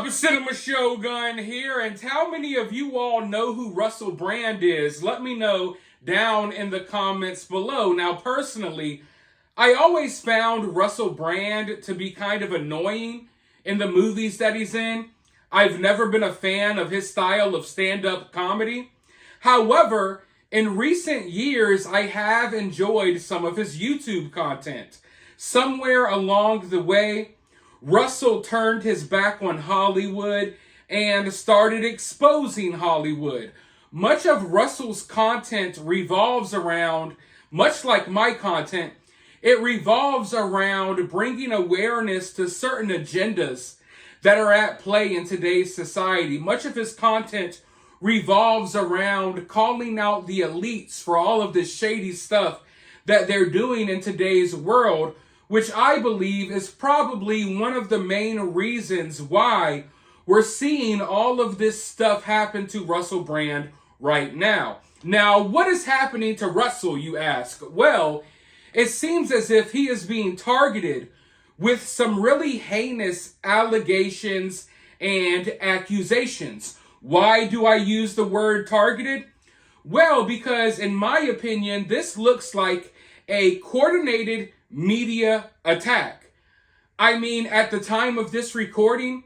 up, it's Cinema Shogun here, and how many of you all know who Russell Brand is? Let me know down in the comments below. Now, personally, I always found Russell Brand to be kind of annoying in the movies that he's in. I've never been a fan of his style of stand-up comedy. However, in recent years, I have enjoyed some of his YouTube content. Somewhere along the way, Russell turned his back on Hollywood and started exposing Hollywood. Much of Russell's content revolves around, much like my content, it revolves around bringing awareness to certain agendas that are at play in today's society. Much of his content revolves around calling out the elites for all of this shady stuff that they're doing in today's world, which I believe is probably one of the main reasons why we're seeing all of this stuff happen to Russell Brand right now. Now, what is happening to Russell, you ask? Well, it seems as if he is being targeted with some really heinous allegations and accusations. Why do I use the word targeted? Well, because in my opinion, this looks like a coordinated media attack. I mean, at the time of this recording,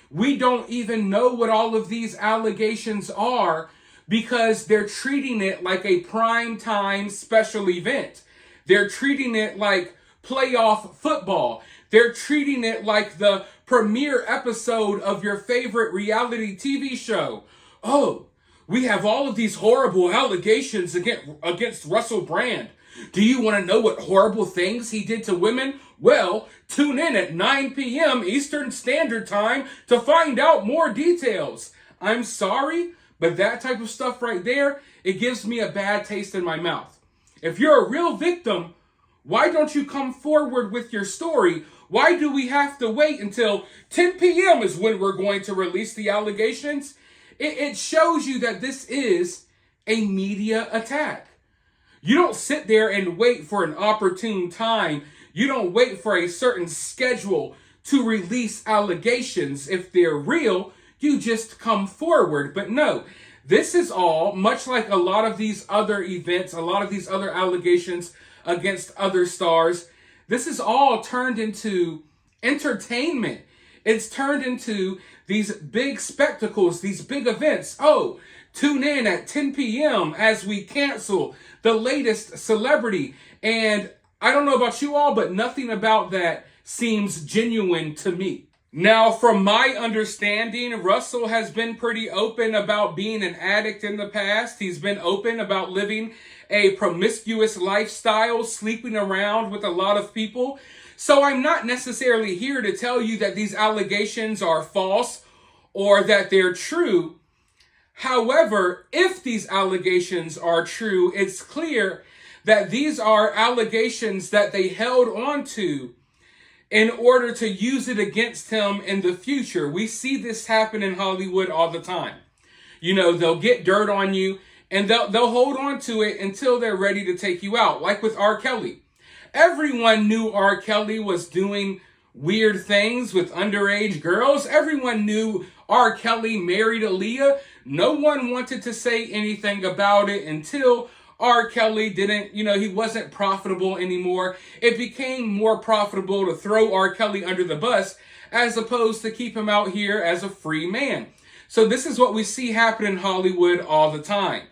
we don't even know what all of these allegations are because they're treating it like a prime time special event. They're treating it like playoff football. They're treating it like the premiere episode of your favorite reality TV show. Oh, we have all of these horrible allegations against Russell Brand. Do you want to know what horrible things he did to women? Well, tune in at 9 p.m. Eastern Standard Time to find out more details. I'm sorry, but that type of stuff right there, it gives me a bad taste in my mouth. If you're a real victim, why don't you come forward with your story? Why do we have to wait until 10 p.m. is when we're going to release the allegations? It shows you that this is a media attack. You don't sit there and wait for an opportune time. You don't wait for a certain schedule to release allegations. If they're real, you just come forward. But no, this is all, much like a lot of these other events, a lot of these other allegations against other stars, this is all turned into entertainment. It's turned into these big spectacles, these big events. Oh, tune in at 10 p.m. as we cancel the latest celebrity. And I don't know about you all, but nothing about that seems genuine to me. Now, from my understanding, Russell has been pretty open about being an addict in the past. He's been open about living a promiscuous lifestyle, sleeping around with a lot of people. So I'm not necessarily here to tell you that these allegations are false or that they're true. However, if these allegations are true, it's clear that these are allegations that they held on to in order to use it against him in the future. We see this happen in Hollywood all the time. You know, they'll get dirt on you and they'll hold on to it until they're ready to take you out. Like with R. Kelly. Everyone knew R. Kelly was doing weird things with underage girls. Everyone knew R. Kelly married Aaliyah. No one wanted to say anything about it until R. Kelly didn't, he wasn't profitable anymore. It became more profitable to throw R. Kelly under the bus as opposed to keep him out here as a free man. So this is what we see happen in Hollywood all the time.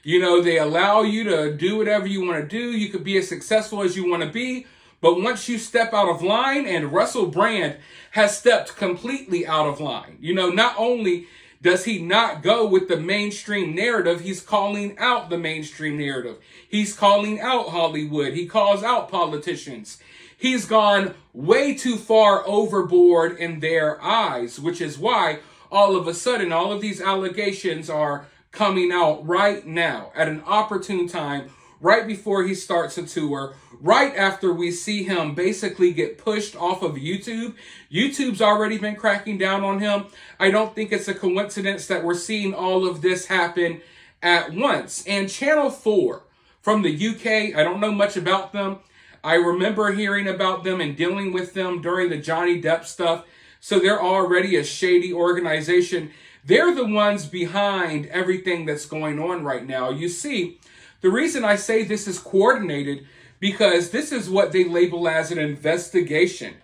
They allow you to do whatever you want to do. You could be as successful as you want to be. But once you step out of line, and Russell Brand has stepped completely out of line. Not only does he not go with the mainstream narrative, he's calling out the mainstream narrative. He's calling out Hollywood. He calls out politicians. He's gone way too far overboard in their eyes, which is why all of a sudden all of these allegations are coming out right now at an opportune time, right before he starts a tour, right after we see him basically get pushed off of YouTube. YouTube's already been cracking down on him. I don't think it's a coincidence that we're seeing all of this happen at once. And Channel 4 from the UK, I don't know much about them. I remember hearing about them and dealing with them during the Johnny Depp stuff. So they're already a shady organization. They're the ones behind everything that's going on right now. You see, the reason I say this is coordinated, because this is what they label as an investigation.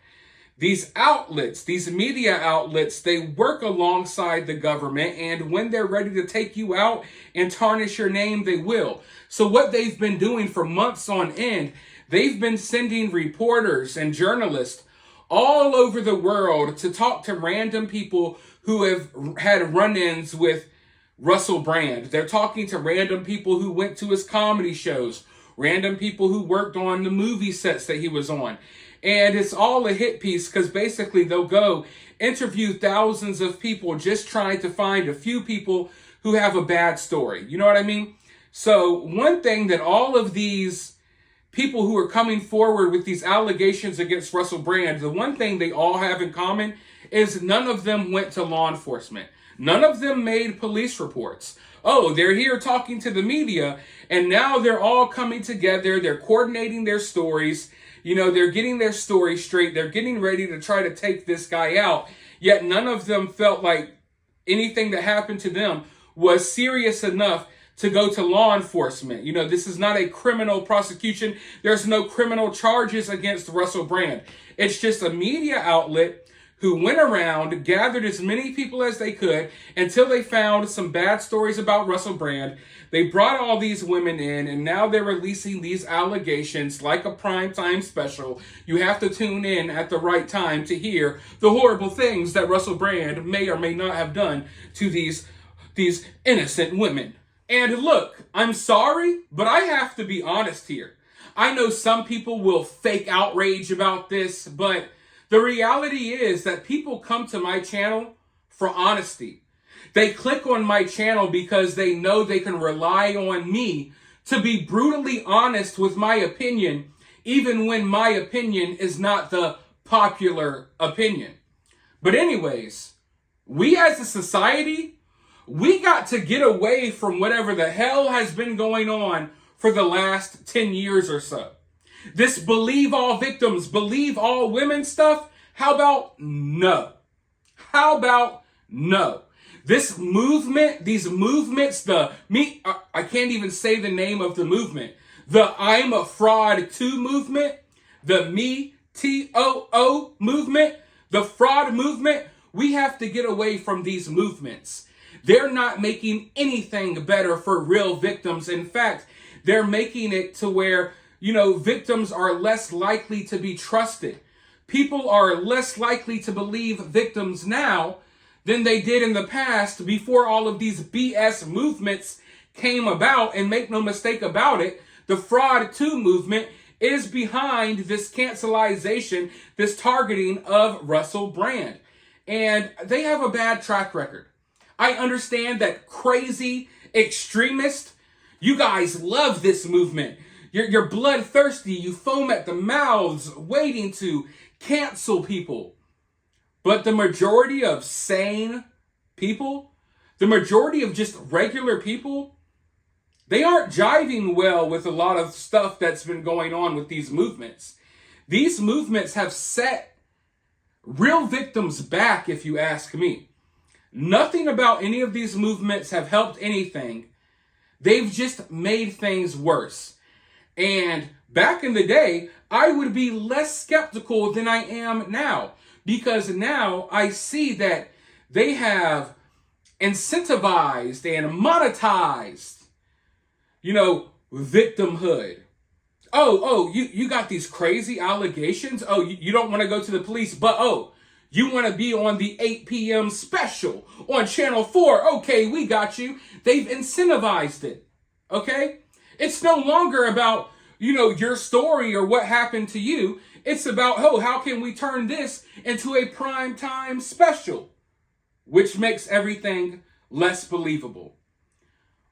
These outlets, these media outlets, they work alongside the government, and when they're ready to take you out and tarnish your name, they will. So what they've been doing for months on end, they've been sending reporters and journalists all over the world to talk to random people who have had run-ins with Russell Brand. They're talking to random people who went to his comedy shows, random people who worked on the movie sets that he was on. And it's all a hit piece, because basically they'll go interview thousands of people just trying to find a few people who have a bad story. You know what I mean? So one thing that all of these people who are coming forward with these allegations against Russell Brand, the one thing they all have in common is none of them went to law enforcement. None of them made police reports. Oh, they're here talking to the media, and now they're all coming together. They're coordinating their stories. You know, they're getting their story straight. They're getting ready to try to take this guy out. Yet none of them felt like anything that happened to them was serious enough to go to law enforcement. You know, this is not a criminal prosecution. There's no criminal charges against Russell Brand. It's just a media outlet who went around, gathered as many people as they could until they found some bad stories about Russell Brand. They brought all these women in, and now they're releasing these allegations like a primetime special. You have to tune in at the right time to hear the horrible things that Russell Brand may or may not have done to these innocent women. And look, I'm sorry, but I have to be honest here. I know some people will fake outrage about this, but the reality is that people come to my channel for honesty. They click on my channel because they know they can rely on me to be brutally honest with my opinion, even when my opinion is not the popular opinion. But anyways, we as a society, we got to get away from whatever the hell has been going on for the last 10 years or so. This believe all victims, believe all women stuff, how about no? How about no? This movement, these movements, I can't even say the name of the movement. The I'm a Fraud Too movement, the Me, T-O-O movement, the fraud movement, we have to get away from these movements. They're not making anything better for real victims. In fact, they're making it to where, victims are less likely to be trusted. People are less likely to believe victims now than they did in the past before all of these BS movements came about. And make no mistake about it, the Fraud Too movement is behind this cancelization, this targeting of Russell Brand. And they have a bad track record. I understand that crazy extremists, you guys love this movement. You're bloodthirsty. You foam at the mouths waiting to cancel people. But the majority of sane people, the majority of just regular people, they aren't jiving well with a lot of stuff that's been going on with these movements. These movements have set real victims back, if you ask me. Nothing about any of these movements have helped anything. They've just made things worse. And back in the day, I would be less skeptical than I am now, because now I see that they have incentivized and monetized, victimhood. You got these crazy allegations. You don't want to go to the police, but you want to be on the 8 p.m. special on Channel 4. Okay, we got you. They've incentivized it. Okay? It's no longer about, your story or what happened to you. It's about, how can we turn this into a primetime special? Which makes everything less believable.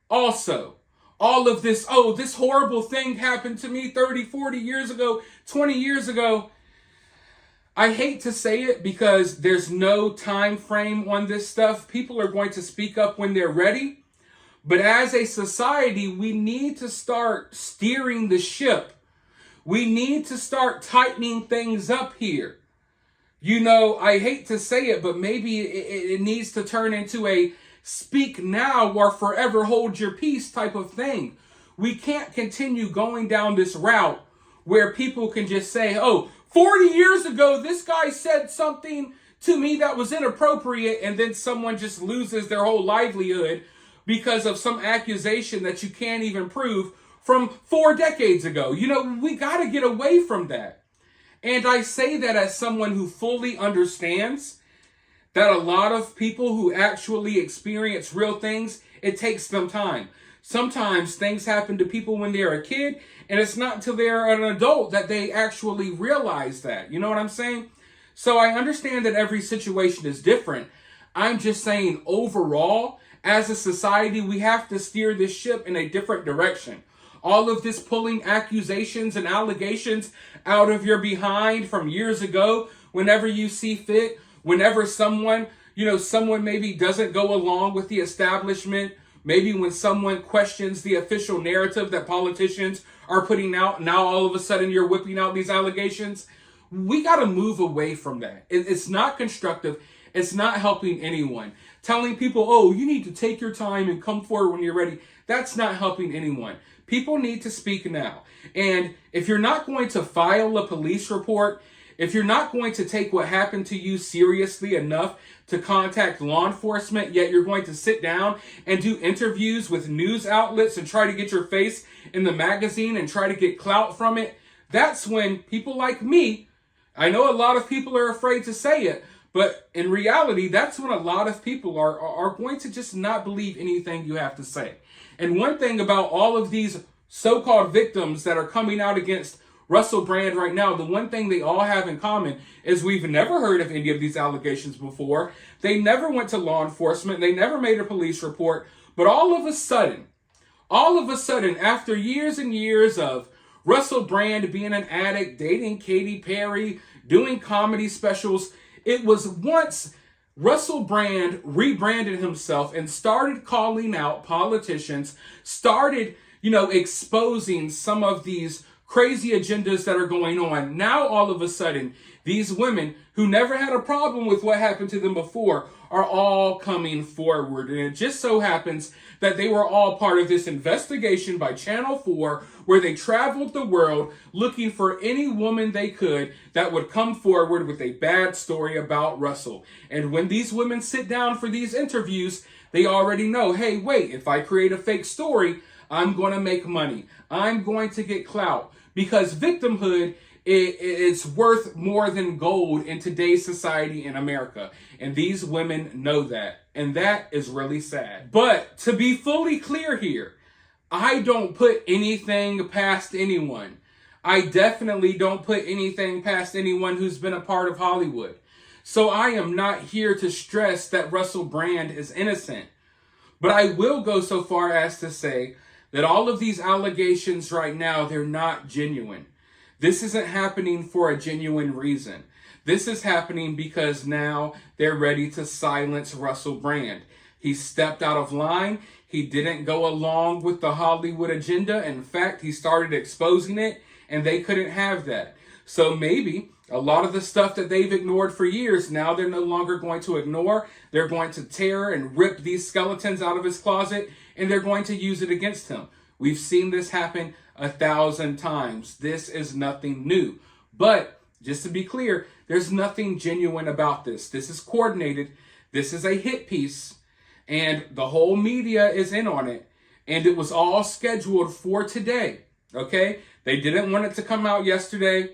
Also, all of this, this horrible thing happened to me 30, 40 years ago, 20 years ago. I hate to say it because there's no time frame on this stuff. People are going to speak up when they're ready. But as a society, we need to start steering the ship. We need to start tightening things up here. I hate to say it, but maybe it needs to turn into a speak now or forever hold your peace type of thing. We can't continue going down this route where people can just say, oh, 40 years ago, this guy said something to me that was inappropriate, and then someone just loses their whole livelihood because of some accusation that you can't even prove from 4 decades ago. We got to get away from that. And I say that as someone who fully understands that a lot of people who actually experience real things, it takes them time. Sometimes things happen to people when they're a kid, and it's not until they're an adult that they actually realize that. You know what I'm saying? So I understand that every situation is different. I'm just saying overall, as a society, we have to steer this ship in a different direction. All of this pulling accusations and allegations out of your behind from years ago, whenever you see fit, whenever someone maybe doesn't go along with the establishment, maybe when someone questions the official narrative that politicians are putting out, now all of a sudden you're whipping out these allegations. We got to move away from that. It's not constructive. It's not helping anyone. Telling people, oh, you need to take your time and come forward when you're ready. That's not helping anyone. People need to speak now. And if you're not going to file a police report, if you're not going to take what happened to you seriously enough to contact law enforcement, yet you're going to sit down and do interviews with news outlets and try to get your face in the magazine and try to get clout from it, that's when people like me, I know a lot of people are afraid to say it, but in reality, that's when a lot of people are going to just not believe anything you have to say. And one thing about all of these so-called victims that are coming out against Russell Brand right now, the one thing they all have in common is we've never heard of any of these allegations before. They never went to law enforcement. They never made a police report. But all of a sudden, after years and years of Russell Brand being an addict, dating Katy Perry, doing comedy specials, it was once Russell Brand rebranded himself and started calling out politicians, started, exposing some of these crazy agendas that are going on. Now, all of a sudden, these women who never had a problem with what happened to them before are all coming forward. And it just so happens that they were all part of this investigation by Channel 4, where they traveled the world looking for any woman they could that would come forward with a bad story about Russell. And when these women sit down for these interviews, they already know, hey, wait, if I create a fake story, I'm going to make money. I'm going to get clout. Because victimhood is worth more than gold in today's society in America. And these women know that. And that is really sad. But to be fully clear here, I don't put anything past anyone. I definitely don't put anything past anyone who's been a part of Hollywood. So I am not here to stress that Russell Brand is innocent. But I will go so far as to say that all of these allegations right now, they're not genuine. This isn't happening for a genuine reason. This is happening because now they're ready to silence Russell Brand. He stepped out of line. He didn't go along with the Hollywood agenda. In fact, he started exposing it, and they couldn't have that. So maybe a lot of the stuff that they've ignored for years, now they're no longer going to ignore. They're going to tear and rip these skeletons out of his closet, and they're going to use it against him. We've seen this happen 1,000 times. This is nothing new. But just to be clear, there's nothing genuine about this. This is coordinated. This is a hit piece, and the whole media is in on it, and it was all scheduled for today. Okay? They didn't want it to come out yesterday,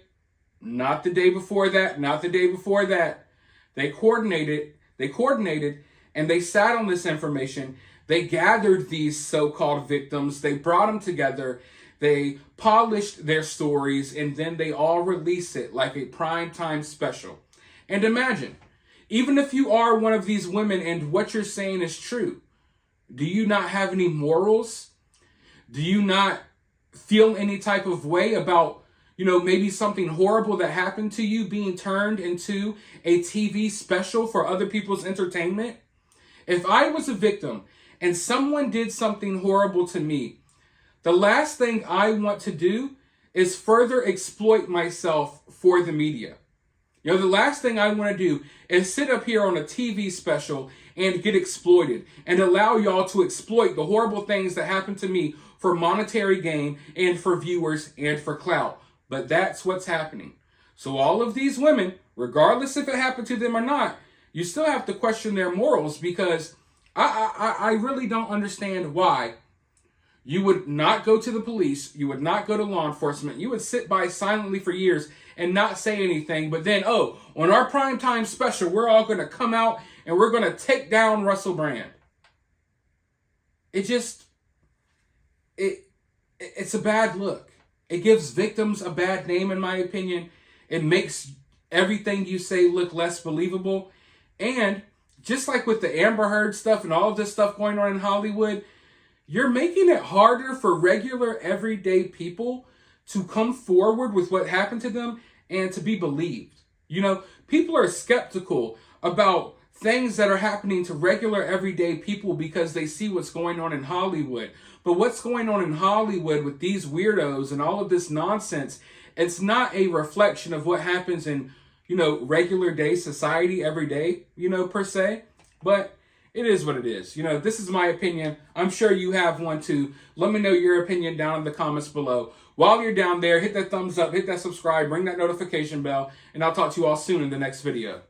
not the day before that, not the day before that. They coordinated, and they sat on this information. They gathered these so-called victims. They brought them together. They polished their stories, and then they all release it like a primetime special. And imagine, even if you are one of these women and what you're saying is true, do you not have any morals? Do you not feel any type of way about, maybe something horrible that happened to you being turned into a TV special for other people's entertainment? If I was a victim and someone did something horrible to me, the last thing I want to do is further exploit myself for the media. You know, the last thing I want to do is sit up here on a TV special and get exploited and allow y'all to exploit the horrible things that happen to me for monetary gain and for viewers and for clout. But that's what's happening. So all of these women, regardless if it happened to them or not, you still have to question their morals, because I really don't understand why you would not go to the police, you would not go to law enforcement, you would sit by silently for years and not say anything, but then, oh, on our primetime special, we're all going to come out and we're going to take down Russell Brand. It's a bad look. It gives victims a bad name, in my opinion. It makes everything you say look less believable. And just like with the Amber Heard stuff and all of this stuff going on in Hollywood, you're making it harder for regular, everyday people to come forward with what happened to them and to be believed. You know, people are skeptical about things that are happening to regular, everyday people because they see what's going on in Hollywood. But what's going on in Hollywood with these weirdos and all of this nonsense, it's not a reflection of what happens in, you know, regular day society every day, you know, per se. But it is what it is. You know, this is my opinion. I'm sure you have one too. Let me know your opinion down in the comments below. While you're down there, hit that thumbs up, hit that subscribe, ring that notification bell, and I'll talk to you all soon in the next video.